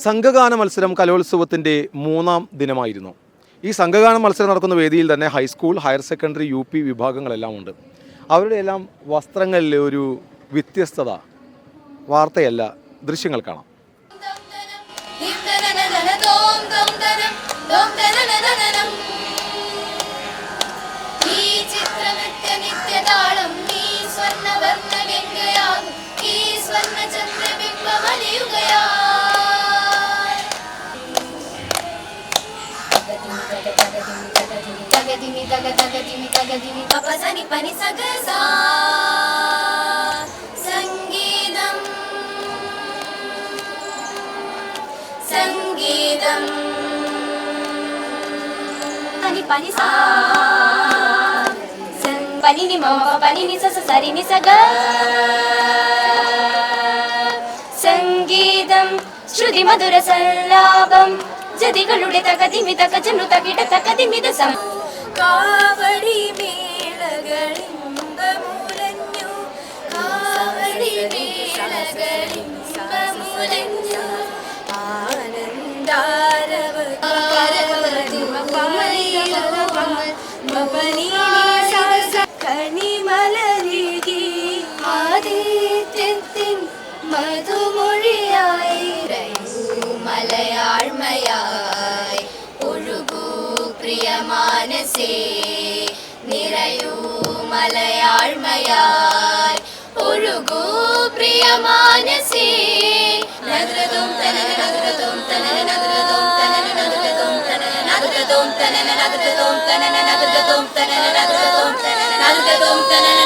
സംഘഗാന മത്സരം കലോത്സവത്തിൻ്റെ 3-ാം ദിനമായിരുന്നു. ഈ സംഘഗാന മത്സരം നടക്കുന്ന വേദിയിൽ തന്നെ ഹൈസ്കൂൾ, ഹയർ സെക്കൻഡറി, UP വിഭാഗങ്ങളെല്ലാം ഉണ്ട്. അവരുടെ എല്ലാം വസ്ത്രങ്ങളിലെ ഒരു വ്യത്യസ്തത വാർത്തയല്ല, ദൃശ്യങ്ങൾ കാണാം. സംഗീതം സംഗീതം പനി സാ പനിനി മമ പനിനി സ സരിനി സഗ സംഗീതം ശ്രുതി മധുര സല്ലാപം ജതികളുടെ തകതിമി തകജനു തകിട തകതിമിത സം കാവടി മേളകളിമ്പമുലഞ്ഞു കാവടി മേളകളിമ്പമുലഞ്ഞു ആനന്ദാരവ കണിമലരികി ആദിത്യത്തിൻ മധുമൊഴിയായി മലയാഴ്മയായി ഒഴുകൂ പ്രിയമാനസേ നിറയൂ മലയാഴ്മയായി ഒഴുകൂ പ്രിയമാനസേ നദ്രതും തനന നദ്രതും തനന നദ്രതും തനന നദ്രതും തനന നദ്രതും തനന നദ്രതും തനന നദ്രതും തനന നദ്രതും തനന നദ്രതും തനന